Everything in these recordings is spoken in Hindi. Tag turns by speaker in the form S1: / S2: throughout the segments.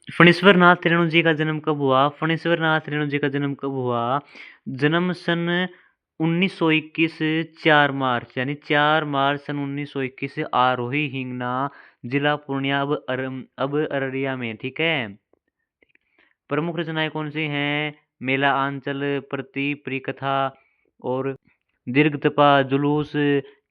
S1: फणीश्वर नाथ रेणु जी का जन्म कब हुआ? फणीश्वर नाथ रेणु जी का जन्म कब हुआ? जन्म सन 1921 4 मार्च, यानी 4 मार्च सन 1921 आरोही हिंगना, जिला पूर्णिया, अब अररिया में। ठीक है। प्रमुख रचनाएं कौन सी हैं? मेला आंचल, प्रति प्रियकथा और दीर्घ तपा, जुलूस,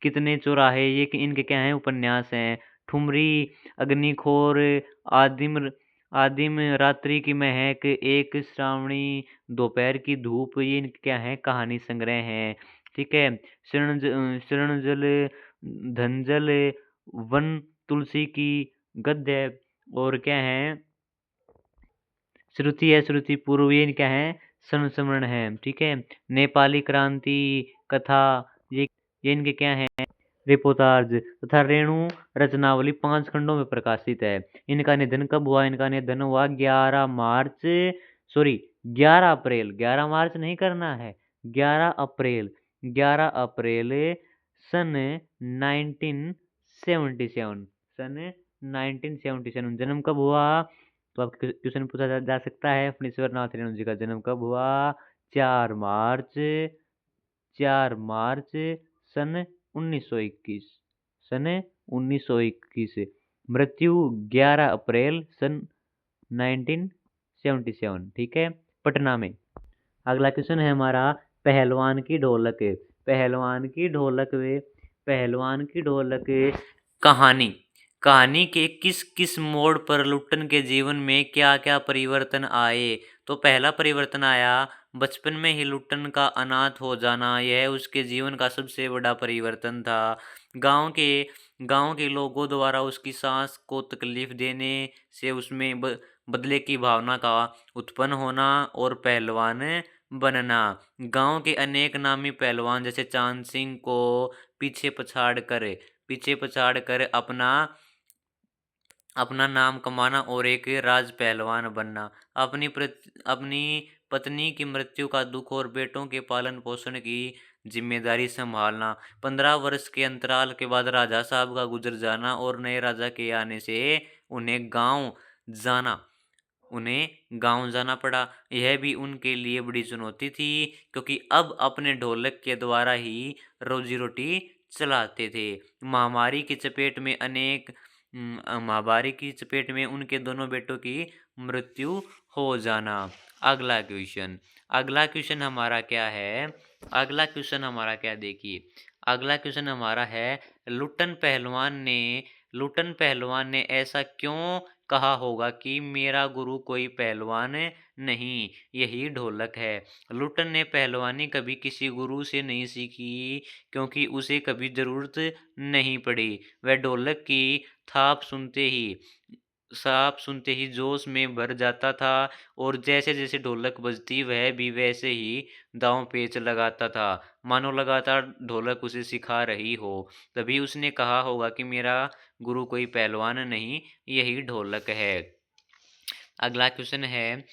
S1: कितने चौराहे, ये इनके क्या हैं? उपन्यास हैं। ठुमरी, अग्निखोर, आदिम आदिम रात्रि की महक, एक श्रावणी दोपहर की धूप, ये इनके क्या हैं? कहानी संग्रह हैं। ठीक है। शरणजल, धनजल, वन तुलसी की गद्य, और क्या है? श्रुति है, श्रुति पूर्व, ये क्या है? संस्मरण है। ठीक है। नेपाली क्रांति कथा, ये इनके क्या हैं? रिपोर्टाज। तथा रेणु रचनावली 5 खंडों में प्रकाशित है। इनका निधन कब हुआ? इनका निधन हुआ 11 अप्रैल, 11 मार्च नहीं करना है, 11 अप्रैल, 11 अप्रैल सन 1977, सन 1977 जन्म कब हुआ? तो आप क्वेश्चन पूछा जा सकता है, फणीश्वर नाथ रेणु जी का जन्म कब हुआ? 4 मार्च, 4 मार्च सन 1921, सन 1921। मृत्यु 11 अप्रैल सन 1977। ठीक है। पटना में। अगला क्वेश्चन है हमारा, पहलवान की ढोलक। पहलवान की ढोलक वे पहलवान की ढोलक कहानी कहानी के किस किस मोड़ पर लुट्टन के जीवन में क्या क्या परिवर्तन आए? तो पहला परिवर्तन आया बचपन में ही लुट्टन का अनाथ हो जाना, यह उसके जीवन का सबसे बड़ा परिवर्तन था। गांव के लोगों द्वारा उसकी सांस को तकलीफ देने से उसमें बदले की भावना का उत्पन्न होना और पहलवान बनना। गांव के अनेक नामी पहलवान जैसे चांद सिंह को पीछे पछाड़ कर अपना नाम कमाना और एक राज पहलवान बनना। अपनी पत्नी की मृत्यु का दुख और बेटों के पालन पोषण की जिम्मेदारी संभालना। 15 वर्ष के अंतराल के बाद राजा साहब का गुजर जाना और नए राजा के आने से उन्हें जाना गांव जाना पड़ा। यह भी उनके लिए बड़ी चुनौती थी, क्योंकि अब अपने ढोलक के द्वारा ही रोजी रोटी चलाते थे। महामारी की चपेट में उनके दोनों बेटों की मृत्यु हो जाना। अगला क्वेश्चन हमारा क्या है? देखिए, अगला क्वेश्चन हमारा है, लुट्टन पहलवान ने ऐसा क्यों कहा होगा कि मेरा गुरु कोई पहलवान नहीं, यही ढोलक है। लुट्टन ने पहलवानी कभी किसी गुरु से नहीं सीखी, क्योंकि उसे कभी जरूरत नहीं पड़ी। वह ढोलक की थाप सुनते ही जोश में भर जाता था, और जैसे जैसे ढोलक बजती वह भी वैसे ही दांव पेच लगाता था, मानो लगातार ढोलक उसे सिखा रही हो। तभी उसने कहा होगा कि मेरा गुरु कोई पहलवान नहीं, यही ढोलक है। अगला क्वेश्चन है,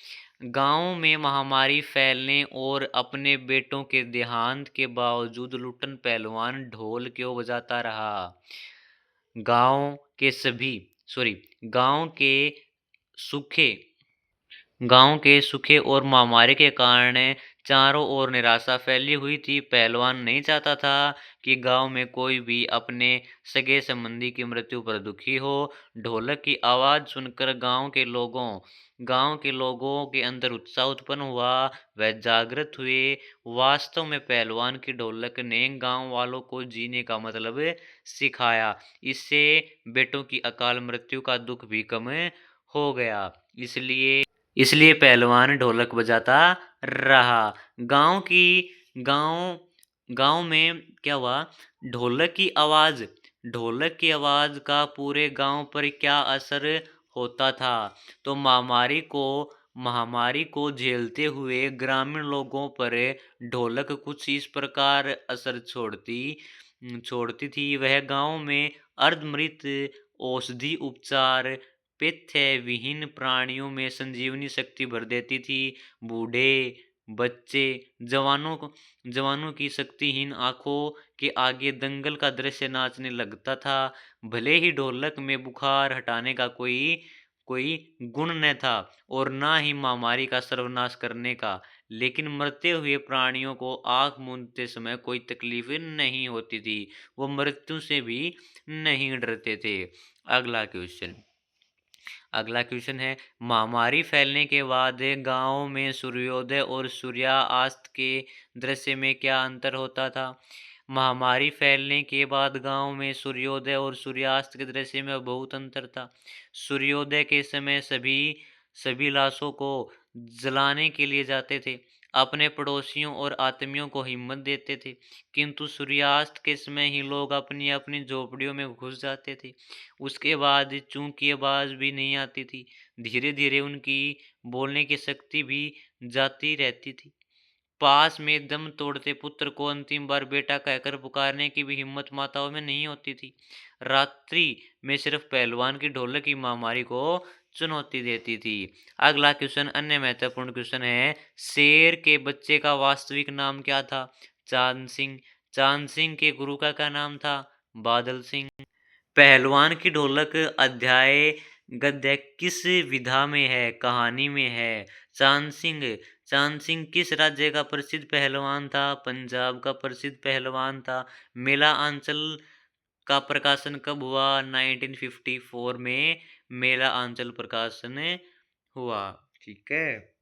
S1: गांव में महामारी फैलने और अपने बेटों के देहांत के बावजूद लुट्टन पहलवान ढोल क्यों बजाता रहा? गांव के सभी सॉरी गांव के सूखे गांव के सूखे और महामारी के कारण चारों ओर निराशा फैली हुई थी। पहलवान नहीं चाहता था कि गांव में कोई भी अपने सगे संबंधी की मृत्यु पर दुखी हो। ढोलक की आवाज सुनकर गांव के लोगों के अंदर उत्साह उत्पन्न हुआ, वह जागृत हुए। वास्तव में पहलवान की ढोलक ने गांव वालों को जीने का मतलब सिखाया। इससे बेटों की अकाल मृत्यु का दुख भी कम हो गया। इसलिए पहलवान ढोलक बजाता रहा। गांव की गांव गांव में क्या हुआ? ढोलक की आवाज ढोलक की आवाज का पूरे गांव पर क्या असर होता था? तो महामारी को झेलते हुए ग्रामीण लोगों पर ढोलक कुछ इस प्रकार असर छोड़ती थी। वह गांव में अर्धमृत औषधि उपचार, पित्त विहीन प्राणियों में संजीवनी शक्ति भर देती थी। बूढ़े, बच्चे, जवानों की शक्तिहीन आंखों के आगे दंगल का दृश्य नाचने लगता था। भले ही ढोलक में बुखार हटाने का कोई कोई गुण न था और ना ही महामारी का सर्वनाश करने का, लेकिन मरते हुए प्राणियों को आँख मूंदते समय कोई तकलीफ़ें नहीं होती थी। वो मृत्यु से भी नहीं डरते थे। अगला क्वेश्चन अगला क्वेश्चन है, महामारी फैलने के बाद गाँव में सूर्योदय और सूर्यास्त के दृश्य में क्या अंतर होता था? महामारी फैलने के बाद गाँव में सूर्योदय और सूर्यास्त के दृश्य में बहुत अंतर था। सूर्योदय के समय सभी सभी लाशों को जलाने के लिए जाते थे, अपने पड़ोसियों और आत्मियों को हिम्मत देते थे, किंतु सूर्यास्त के समय ही लोग अपनी-अपनी झोपड़ियों में घुस जाते थे। उसके बाद चूँकि आवाज़ भी नहीं आती थी, धीरे-धीरे उनकी बोलने की शक्ति भी जाती रहती थी। पास में दम तोड़ते पुत्र को अंतिम बार बेटा कहकर पुकारने की भी हिम्मत माताओं में नहीं होती थी। रात्रि में सिर्फ पहलवान की ढोलक ही महामारी को चुनौती देती थी। अगला क्वेश्चन अन्य महत्वपूर्ण क्वेश्चन है, शेर के बच्चे का वास्तविक नाम क्या था? चांद सिंह। चांद सिंह के गुरु का क्या नाम था? बादल सिंह। पहलवान की ढोलक अध्याय गद्य किस विधा में है? कहानी में है। चांद सिंह चांद सिंह किस राज्य का प्रसिद्ध पहलवान था? पंजाब का प्रसिद्ध पहलवान था। मेला आंचल का प्रकाशन कब हुआ? 1954 में मेला आंचल प्रकाशन हुआ। ठीक है।